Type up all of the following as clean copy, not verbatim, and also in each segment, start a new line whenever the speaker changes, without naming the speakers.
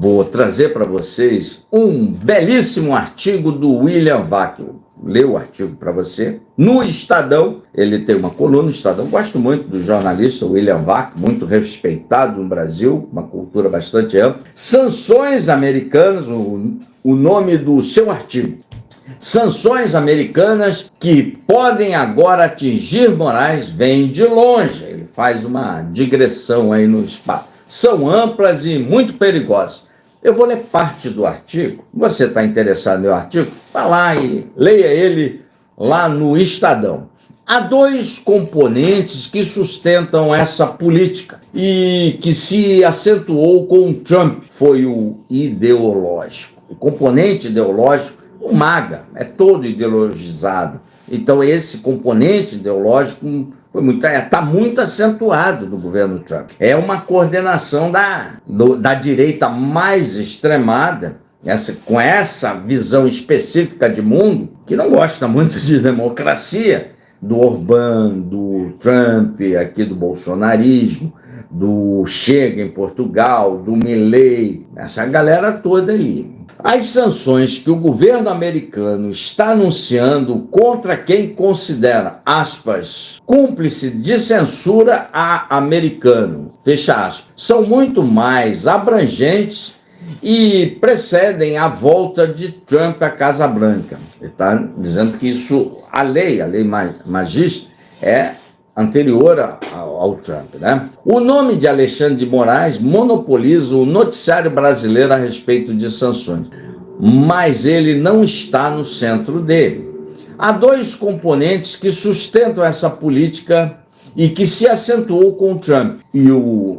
vou trazer para vocês um belíssimo artigo do William Vac. Leu o artigo para você. No Estadão, ele tem uma coluna no Estadão. Gosto muito do jornalista William Vac, muito respeitado no Brasil, uma cultura bastante ampla. Sanções americanas, o nome do seu artigo. Sanções americanas que podem agora atingir Moraes vêm de longe. Ele faz uma digressão aí no espaço. São amplas e muito perigosas. Eu vou ler parte do artigo. Você está interessado no artigo? Vá lá e leia ele lá no Estadão. Há dois componentes que sustentam essa política e que se acentuou com Trump. Foi o ideológico. O componente ideológico, o MAGA, é todo ideologizado. Então esse componente ideológico está muito acentuado no governo Trump. É uma coordenação da direita mais extremada, com essa visão específica de mundo, que não gosta muito de democracia, do Orbán, do Trump, aqui do bolsonarismo, do Chega em Portugal, do Milei, essa galera toda aí. As sanções que o governo americano está anunciando contra quem considera, aspas, cúmplice de censura a americano, fecha aspas, são muito mais abrangentes e precedem a volta de Trump à Casa Branca. Ele está dizendo que isso, a lei Magistra, é anterior ao Trump, né? O nome de Alexandre de Moraes monopoliza o noticiário brasileiro a respeito de sanções, mas ele não está no centro dele. Há dois componentes que sustentam essa política e que se acentuou com o Trump. E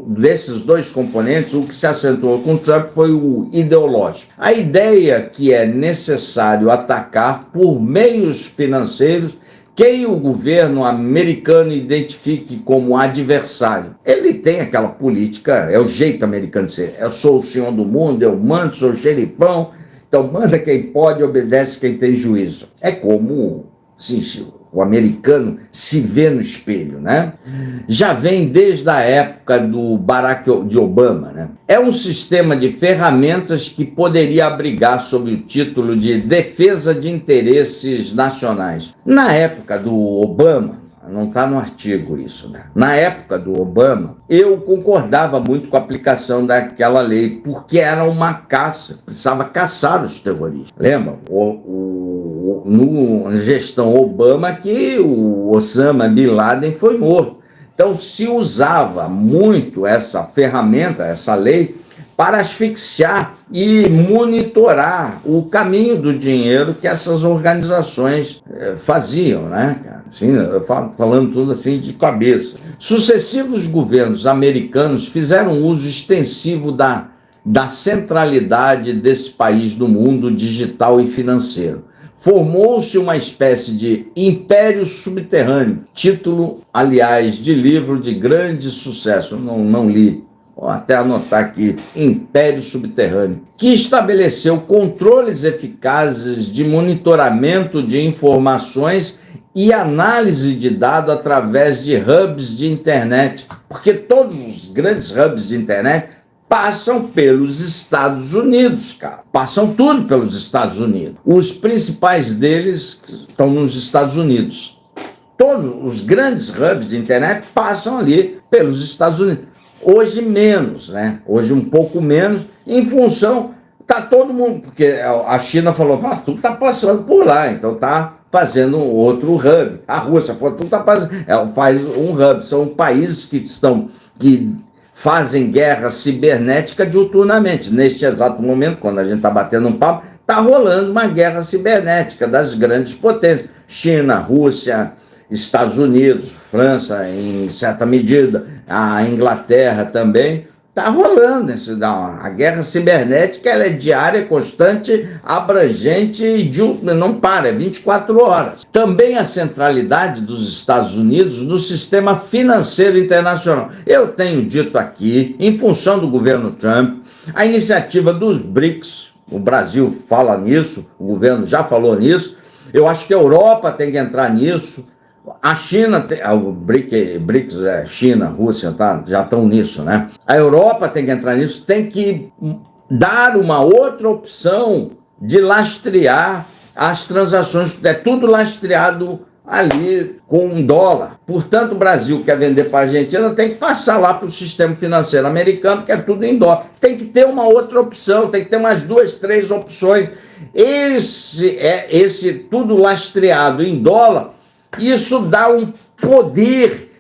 desses dois componentes, o que se acentuou com o Trump foi o ideológico. A ideia que é necessário atacar por meios financeiros quem o governo americano identifique como adversário. Ele tem aquela política, é o jeito americano de ser. Eu sou o senhor do mundo, eu mando, sou o xerifão, então manda quem pode, obedece quem tem juízo. É como, sim, o americano se vê no espelho, né? Já vem desde a época do Barack Obama, né? É um sistema de ferramentas que poderia abrigar sob o título de defesa de interesses nacionais. Na época do Obama, não está no artigo isso, né? Na época do Obama, eu concordava muito com a aplicação daquela lei, porque era uma caça, precisava caçar os terroristas. Lembra? Na gestão Obama que o Osama Bin Laden foi morto. Então se usava muito essa ferramenta, essa lei, para asfixiar e monitorar o caminho do dinheiro que essas organizações faziam, né, cara? Assim, eu falando tudo assim de cabeça. Sucessivos governos americanos fizeram uso extensivo da centralidade desse país no mundo digital e financeiro. Formou-se uma espécie de império subterrâneo, título, aliás, de livro de grande sucesso, não li, vou até anotar aqui, Império Subterrâneo, que estabeleceu controles eficazes de monitoramento de informações e análise de dados através de hubs de internet, porque todos os grandes hubs de internet passam pelos Estados Unidos, cara. Passam tudo pelos Estados Unidos. Os principais deles estão nos Estados Unidos. Todos os grandes hubs de internet passam ali pelos Estados Unidos. Hoje menos, né? Hoje um pouco menos, em função, tá todo mundo, porque a China falou, tudo tá passando por lá, então tá fazendo outro hub. A Rússia, tudo tá passando, faz um hub. São países que fazem guerra cibernética diuturnamente. Neste exato momento, quando a gente está batendo um papo, está rolando uma guerra cibernética das grandes potências. China, Rússia, Estados Unidos, França, em certa medida, a Inglaterra também. Está rolando a guerra cibernética, ela é diária, constante, abrangente e não para, é 24 horas. Também a centralidade dos Estados Unidos no sistema financeiro internacional. Eu tenho dito aqui, em função do governo Trump, a iniciativa dos BRICS, o Brasil fala nisso, o governo já falou nisso, eu acho que a Europa tem que entrar nisso. A China, o BRICS é China, Rússia, já estão nisso, né? A Europa tem que entrar nisso, tem que dar uma outra opção de lastrear as transações, é tudo lastreado ali com dólar. Portanto, o Brasil quer vender para a Argentina, tem que passar lá para o sistema financeiro americano, que é tudo em dólar. Tem que ter uma outra opção, tem que ter umas 2, 3 opções. Esse tudo lastreado em dólar, isso dá um poder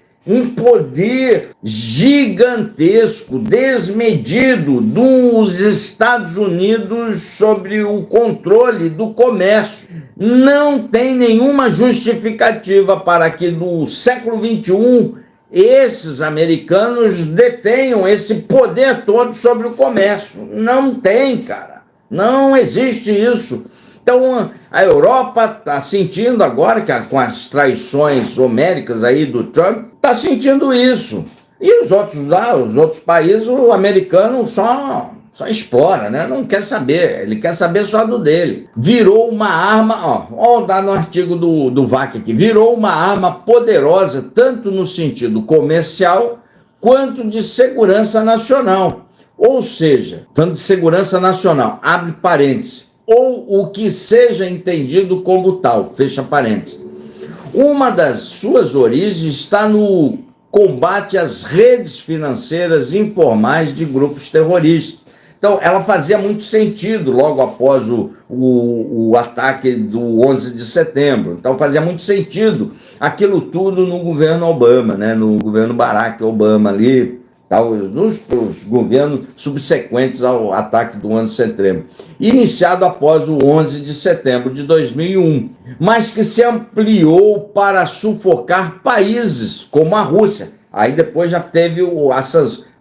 gigantesco, desmedido dos Estados Unidos sobre o controle do comércio. Não tem nenhuma justificativa para que no século XXI esses americanos detenham esse poder todo sobre o comércio. Não tem, cara. Não existe isso. Então, a Europa está sentindo agora, que com as traições homéricas aí do Trump, está sentindo isso. E os outros países, o americano só explora, né? Não quer saber, ele quer saber só do dele. Virou uma arma, ó dá no artigo do VAC aqui, virou uma arma poderosa, tanto no sentido comercial, quanto de segurança nacional. Ou seja, tanto de segurança nacional, abre parênteses, ou o que seja entendido como tal, fecha parênteses. Uma das suas origens está no combate às redes financeiras informais de grupos terroristas. Então, ela fazia muito sentido logo após o ataque do 11 de setembro. Então, fazia muito sentido aquilo tudo no governo Obama, né? No governo Barack Obama ali, nos governos subsequentes ao ataque do 11 de setembro, iniciado após o 11 de setembro de 2001, mas que se ampliou para sufocar países como a Rússia. Aí depois já teve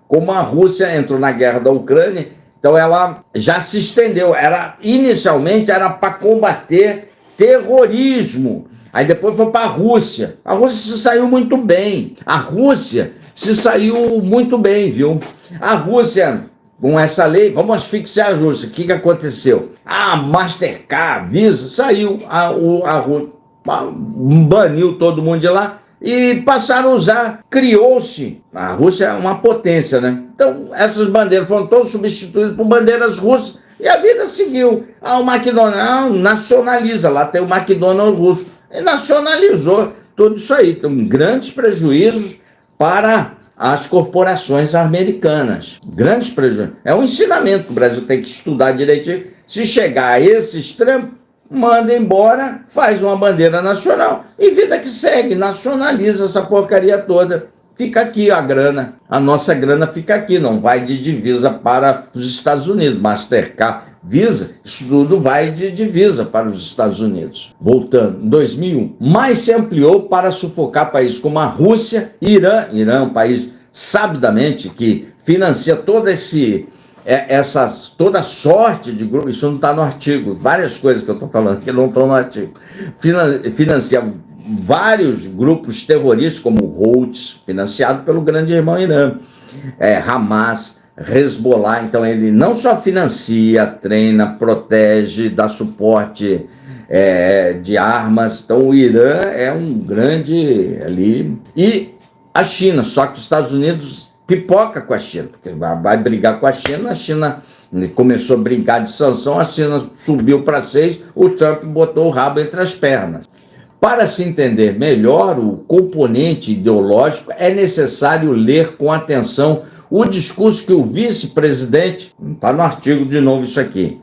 como a Rússia entrou na guerra da Ucrânia, então ela já se estendeu. Inicialmente era para combater terrorismo, aí depois foi para a Rússia. A Rússia se saiu muito bem. A Rússia se saiu muito bem, viu? A Rússia, com essa lei, vamos asfixiar a Rússia. O que aconteceu? A Mastercard, Visa, saiu, a Rússia baniu todo mundo de lá e passaram a usar, criou-se. A Rússia é uma potência, né? Então, essas bandeiras foram todas substituídas por bandeiras russas e a vida seguiu. O McDonald's nacionaliza, lá tem o McDonald's russo, e nacionalizou tudo isso aí. Então, grandes prejuízos para as corporações americanas. Grandes prejuízos. É um ensinamento que o Brasil tem que estudar direitinho. Se chegar a esse extremo, manda embora, faz uma bandeira nacional e vida que segue, nacionaliza essa porcaria toda. Fica aqui a grana, a nossa grana fica aqui, não vai de divisa para os Estados Unidos. Mastercard, Visa, isso tudo vai de divisa para os Estados Unidos. Voltando, em 2001, mas se ampliou para sufocar países como a Rússia e Irã. Irã é um país sabidamente que financia toda sorte de grupos. Isso não está no artigo, várias coisas que eu estou falando que não estão no artigo. Financia vários grupos terroristas, como o Houthis, financiado pelo grande irmão Irã, Hamas, Hezbollah. Então ele não só financia, treina, protege, dá suporte de armas. Então o Irã é um grande ali. E a China, só que os Estados Unidos pipoca com a China, porque vai brigar com a China começou a brincar de sanção, a China subiu para 6, o Trump botou o rabo entre as pernas. Para se entender melhor o componente ideológico, é necessário ler com atenção o discurso que o vice-presidente, está no artigo de novo isso aqui,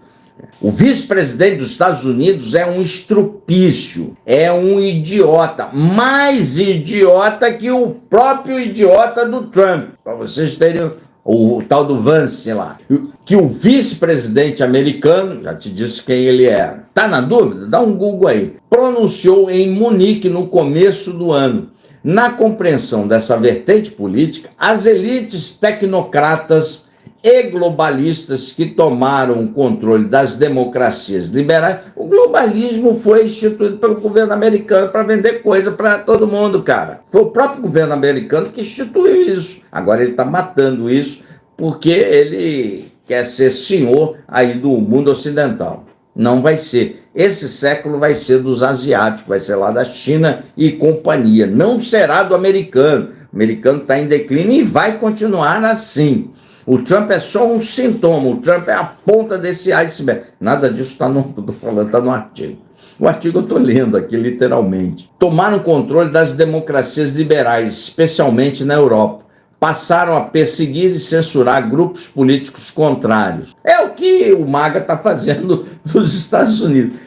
o vice-presidente dos Estados Unidos é um estrupício, é um idiota, mais idiota que o próprio idiota do Trump, para vocês terem o tal do Vance lá, que o vice-presidente americano, já te disse quem ele era, tá na dúvida? Dá um Google aí, pronunciou em Munique no começo do ano. Na compreensão dessa vertente política, as elites tecnocratas e globalistas que tomaram o controle das democracias liberais, o globalismo foi instituído pelo governo americano para vender coisa para todo mundo, cara. Foi o próprio governo americano que instituiu isso. Agora ele está matando isso porque ele quer ser senhor aí do mundo ocidental. Não vai ser. Esse século vai ser dos asiáticos, vai ser lá da China e companhia. Não será do americano. O americano está em declínio e vai continuar assim. O Trump é só um sintoma, o Trump é a ponta desse iceberg. Nada disso está no artigo. O artigo eu estou lendo aqui, literalmente. Tomaram controle das democracias liberais, especialmente na Europa. Passaram a perseguir e censurar grupos políticos contrários. É o que o MAGA está fazendo nos Estados Unidos.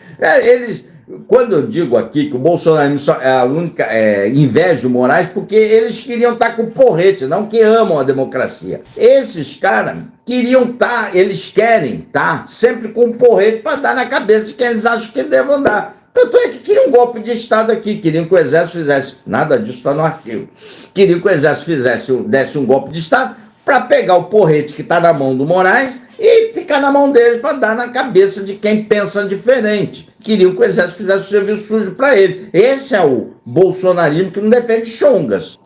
Quando eu digo aqui que o bolsonarismo é a única inveja o Moraes, porque eles queriam estar com porrete, não que amam a democracia. Esses caras queriam estar, eles querem estar sempre com porrete para dar na cabeça de quem eles acham que devam dar. Tanto é que queriam um golpe de Estado aqui, queriam que o Exército fizesse, nada disso está no artigo, queriam que o Exército desse um golpe de Estado para pegar o porrete que está na mão do Moraes e ficar na mão deles para dar na cabeça de quem pensa diferente. Queriam que o Exército fizesse o serviço sujo para ele. Esse é o bolsonarismo que não defende chongas.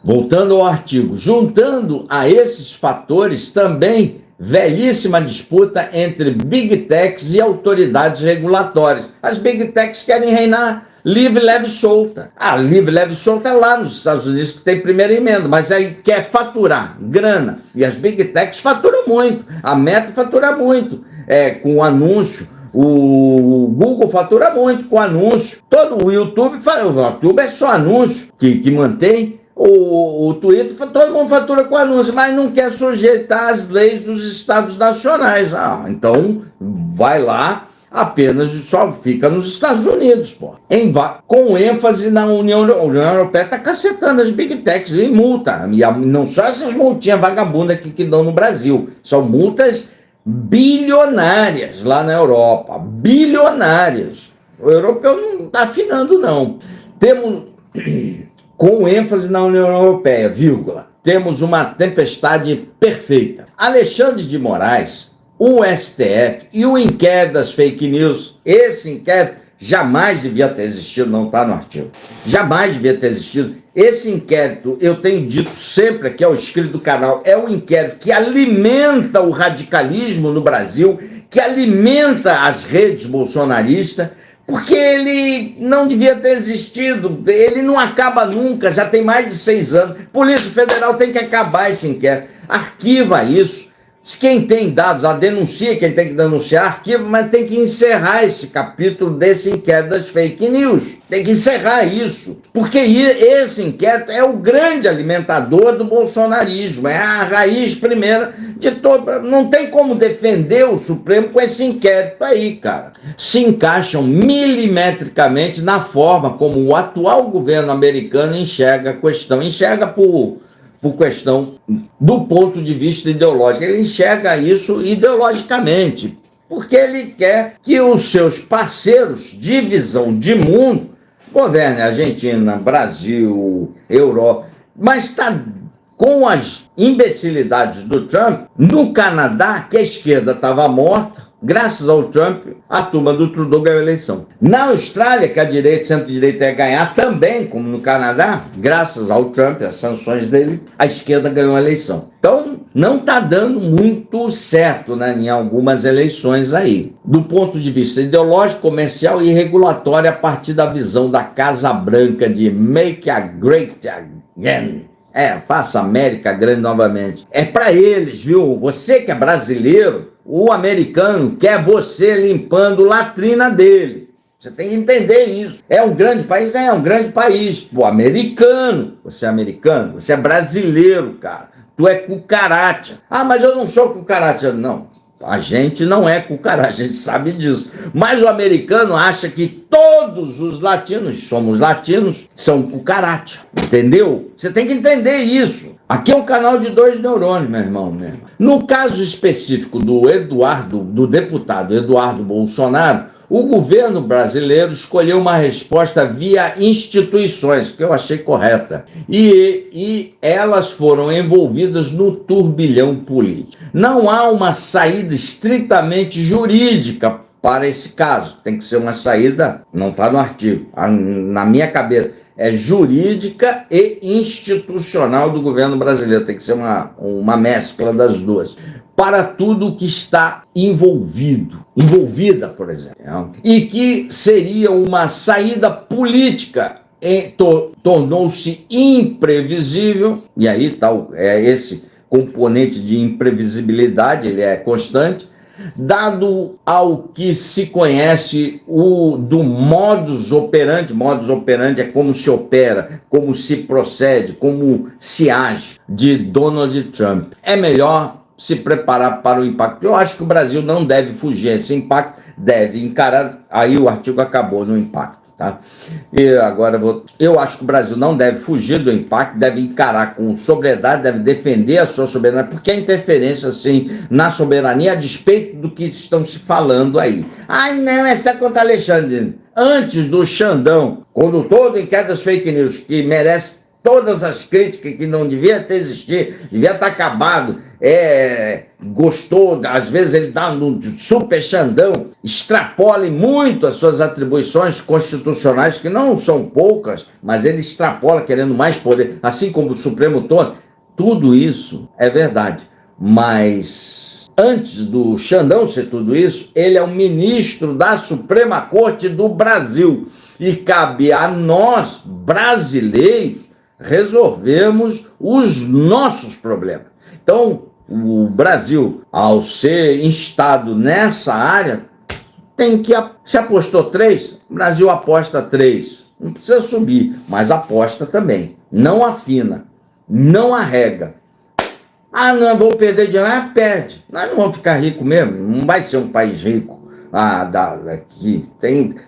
Voltando ao artigo, juntando a esses fatores também velhíssima disputa entre Big Techs e autoridades regulatórias. As Big Techs querem reinar livre, leve e solta. Livre, leve e solta é lá nos Estados Unidos que tem primeira emenda, mas aí quer faturar grana. E as Big Techs faturam muito. A Meta fatura muito com anúncio. O Google fatura muito com anúncio. Todo o YouTube é só anúncio que mantém. O Twitter, todo mundo fatura com anúncio, mas não quer sujeitar as leis dos estados nacionais. Então vai lá, apenas só fica nos Estados Unidos, pô. Com ênfase na União Europeia, está cacetando as Big Techs em multa. E não só essas multinhas vagabundas que dão no Brasil, são multas bilionárias lá na Europa. Bilionárias. O europeu não está afinando, não. Com ênfase na União Europeia, temos uma tempestade perfeita. Alexandre de Moraes, o STF e o inquérito das fake news, esse inquérito jamais devia ter existido, não está no artigo. Jamais devia ter existido. Esse inquérito, eu tenho dito sempre aqui ao inscrito do canal, é um inquérito que alimenta o radicalismo no Brasil, que alimenta as redes bolsonaristas, porque ele não devia ter existido, ele não acaba nunca, já tem mais de 6 anos. Polícia Federal tem que acabar esse inquérito, arquiva isso. Quem tem dados, denuncia quem tem que denunciar, arquiva, mas tem que encerrar esse capítulo desse inquérito das fake news. Tem que encerrar isso, porque esse inquérito é o grande alimentador do bolsonarismo, é a raiz primeira de todo. Não tem como defender o Supremo com esse inquérito aí, cara. Se encaixam milimetricamente na forma como o atual governo americano enxerga a questão. Enxerga por questão do ponto de vista ideológico. Ele enxerga isso ideologicamente, porque ele quer que os seus parceiros de visão de mundo governem Argentina, Brasil, Europa, mas está com as imbecilidades do Trump. No Canadá, que a esquerda estava morta, graças ao Trump, a turma do Trudeau ganhou a eleição. Na Austrália, que a direita, centro-direita ia ganhar também, como no Canadá, graças ao Trump, as sanções dele, a esquerda ganhou a eleição. Então, não está dando muito certo, né, em algumas eleições aí. Do ponto de vista ideológico, comercial e regulatório, a partir da visão da Casa Branca de Make a Great Again. Faça a América grande novamente. É para eles, viu? Você que é brasileiro, o americano quer você limpando latrina dele. Você tem que entender isso. É um grande país? É um grande país. Pô, americano. Você é americano? Você é brasileiro, cara. Tu é cucaracha. Mas eu não sou cucaracha. Não. A gente não é cucaracha, a gente sabe disso. Mas o americano acha que todos os latinos, somos latinos, são cucaracha. Entendeu? Você tem que entender isso. Aqui é um canal de 2 neurônios, meu irmão. Mesmo. No caso específico do deputado Eduardo Bolsonaro, o governo brasileiro escolheu uma resposta via instituições, que eu achei correta, e elas foram envolvidas no turbilhão político. Não há uma saída estritamente jurídica para esse caso. Tem que ser uma saída, não está no artigo, na minha cabeça, é jurídica e institucional do governo brasileiro. Tem que ser uma mescla das duas. Para tudo que está envolvida, por exemplo, e que seria uma saída política, tornou-se imprevisível, e aí esse componente de imprevisibilidade, ele é constante. Dado ao que se conhece do modus operandi é como se opera, como se procede, como se age de Donald Trump. É melhor se preparar para o impacto. Eu acho que o Brasil não deve fugir esse impacto, deve encarar. Aí o artigo acabou no impacto. Tá? E agora eu acho que o Brasil não deve fugir do impacto, deve encarar com sobriedade, deve defender a sua soberania, porque a interferência assim, na soberania, a despeito do que estão se falando aí. Ai, não, é só contra Alexandre. Antes do Xandão, quando todo inquérito das fake news, que merece todas as críticas, que não devia ter existido, devia estar acabado, gostou, às vezes ele dá um super Xandão, extrapola muito as suas atribuições constitucionais, que não são poucas, mas ele extrapola querendo mais poder, assim como o Supremo todo. Tudo isso é verdade, mas antes do Xandão ser tudo isso, ele é o ministro da Suprema Corte do Brasil, e cabe a nós, brasileiros, resolvemos os nossos problemas. Então, o Brasil, ao ser instado nessa área, tem que... Se apostou 3, o Brasil aposta 3. Não precisa subir, mas aposta também. Não afina, não arrega. Ah, não, vou perder dinheiro. Ah, perde. Nós não vamos ficar ricos mesmo. Não vai ser um país rico.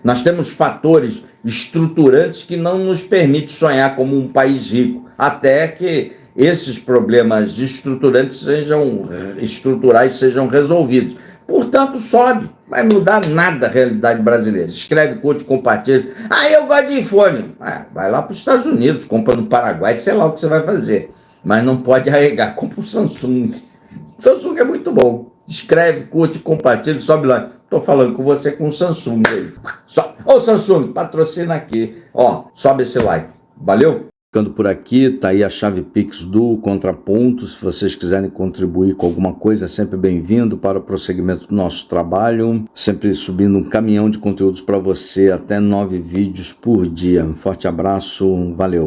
Nós temos fatores estruturantes que não nos permitem sonhar como um país rico, até que esses problemas estruturais sejam resolvidos. Portanto, sobe. Vai mudar nada a realidade brasileira. Escreve, curte, compartilha. Ah, eu gosto de iPhone. Vai lá para os Estados Unidos, compra no Paraguai, sei lá o que você vai fazer. Mas não pode arregar. Compra o Samsung. O Samsung é muito bom. Escreve, curte, compartilha, sobe lá. Estou falando com você com o Samsung aí. Ô Samsung, patrocina aqui. Ó, sobe esse like. Valeu? Ficando por aqui, tá aí a chave Pix do Contraponto. Se vocês quiserem contribuir com alguma coisa, é sempre bem-vindo para o prosseguimento do nosso trabalho. Sempre subindo um caminhão de conteúdos para você, até 9 vídeos por dia. Um forte abraço, valeu.